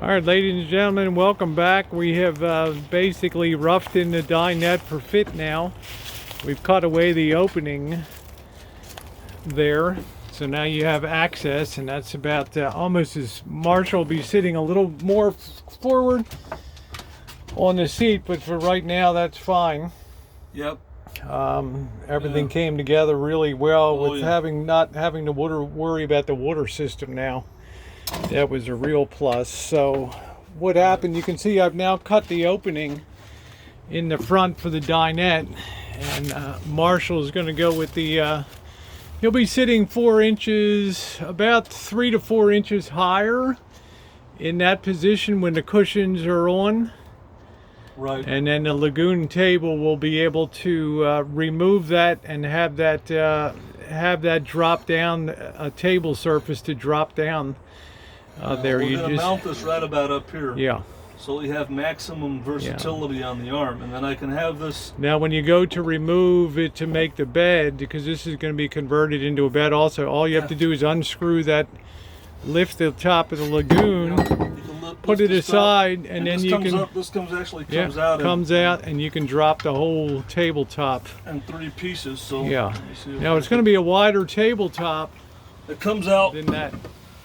All right, ladies and gentlemen, welcome back. We have basically roughed in the dinette for fit now. We've cut away the opening there, so now you have access, and that's about almost as Marshall will be sitting a little more forward on the seat, but for right now, that's fine. Yep. Everything came together really well with not having to worry about the water system now. That was a real plus. So what happened, you can see I've now cut the opening in the front for the dinette, and Marshall is going to go with the he'll be sitting 4 inches, about 3 to 4 inches higher in that position when the cushions are on. Right. And then the Lagoon table will be able to remove that and have that drop down, a table surface to drop down. There we're you going to just mount this right about up here. Yeah. So we have maximum versatility on the arm, and then I can have this. Now when you go to remove it to make the bed, because this is going to be converted into a bed also, all you have to do is unscrew that, lift the top of the Lagoon, put it aside, and then you can this comes out. Comes out, and you can drop the whole tabletop in 3 pieces. So yeah. Now it's going to be a wider tabletop. It comes out than that.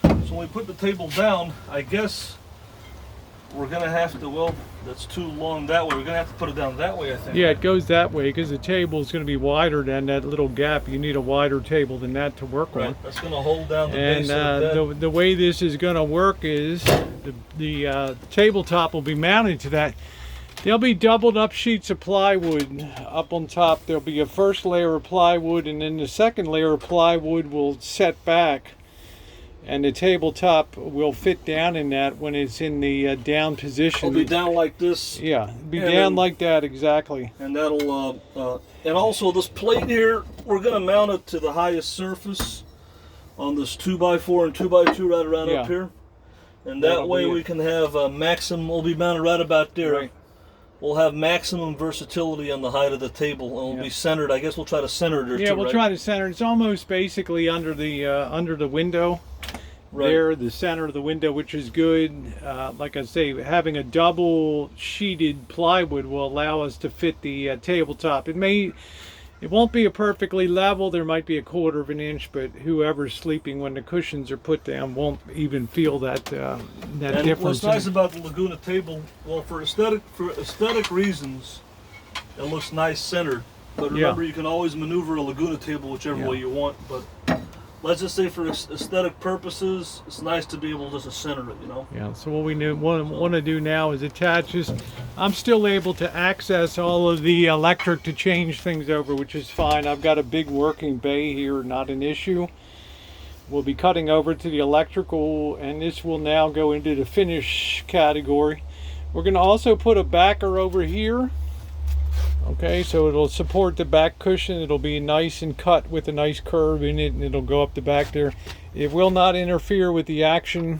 So when we put the table down, I guess we're going to have to, well, that's too long that way. We're going to have to put it down that way, I think. Yeah, it goes that way because the table is going to be wider than that little gap. You need a wider table than that to work on. That's going to hold down the base of the bed. The way this is going to work is the tabletop will be mounted to that. There'll be doubled up sheets of plywood up on top. There'll be a first layer of plywood, and then the second layer of plywood will set back. And the tabletop will fit down in that when it's in the down position. It'll be down like this. Yeah, be down like that, exactly. And that'll, and also this plate here, we're going to mount it to the highest surface on this 2x4 and 2x2 right around up here. And that way we can have maximum, we'll be mounted right about there. Right. We'll have maximum versatility on the height of the table, and we'll be centered. I guess we'll try to center it. Yeah, we'll try to center. It's almost basically under the window. Right. There, the center of the window, which is good. Like I say, having a double sheeted plywood will allow us to fit the tabletop. It won't be a perfectly level. There might be a 1/4 of an inch, but whoever's sleeping when the cushions are put down won't even feel that difference. What's nice about the Laguna table, well, for aesthetic reasons, it looks nice centered. But remember, you can always maneuver a Laguna table whichever way you want. But let's just say for aesthetic purposes, it's nice to be able just to center it, you know? Yeah, so what we want to do now is attach this. I'm still able to access all of the electric to change things over, which is fine. I've got a big working bay here, not an issue. We'll be cutting over to the electrical, and this will now go into the finish category. We're going to also put a backer over here. Okay, so it'll support the back cushion. It'll be nice and cut with a nice curve in it, and it'll go up the back there. It will not interfere with the action.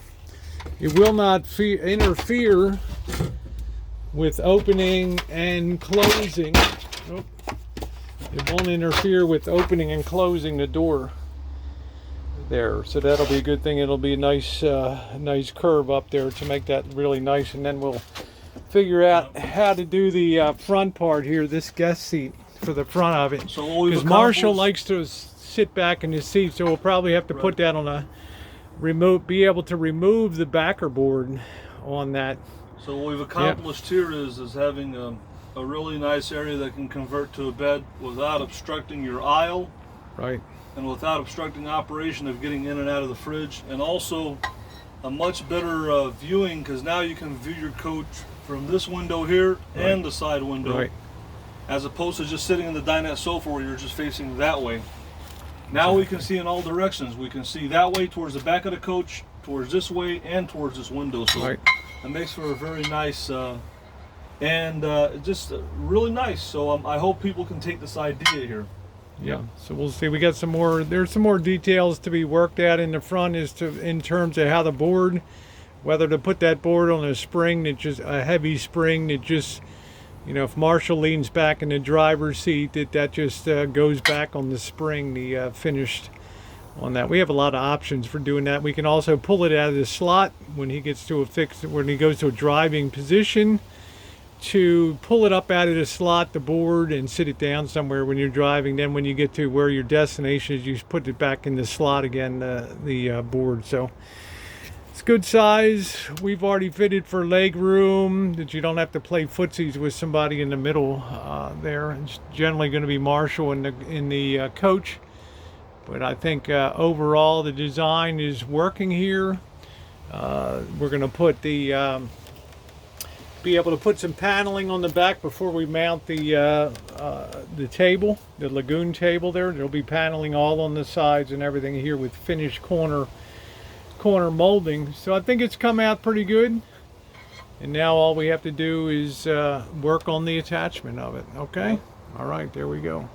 It will not interfere with opening and closing. Oh. It won't interfere with opening and closing the door there. So that'll be a good thing. It'll be a nice curve up there to make that really nice, and then we'll figure out how to do the front part here, this guest seat for the front of it. Because Marshall likes to sit back in his seat, so we'll probably have to put that on a be able to remove the backer board on that. So what we've accomplished here is having a really nice area that can convert to a bed without obstructing your aisle. Right. And without obstructing operation of getting in and out of the fridge. And also a much better viewing, because now you can view your coach from this window here and the side window, as opposed to just sitting in the dinette sofa where you're just facing that way. Now we can see in all directions. We can see that way towards the back of the coach, towards this way, and towards this window. So it makes for a very nice and just really nice. So I hope people can take this idea here. Yeah, so we'll see. We got some more. There's some more details to be worked out in the front in terms of how the board, whether to put that board on a spring that just a heavy spring that just, you know, if Marshall leans back in the driver's seat, that just goes back on the spring, the finished on that. We have a lot of options for doing that. We can also pull it out of the slot when he gets to when he goes to a driving position, to pull it up out of the slot, the board, and sit it down somewhere when you're driving. Then when you get to where your destination is, you put it back in the slot again, the board. So it's good size. We've already fitted for leg room, that you don't have to play footsies with somebody in the middle there. It's generally going to be Marshall in the coach. But I think overall the design is working here. We're going to put be able to put some paneling on the back before we mount the table, the Lagoon table there. There'll be paneling all on the sides and everything here with finished corner molding. So I think it's come out pretty good. And now all we have to do is work on the attachment of it. Okay? All right, there we go.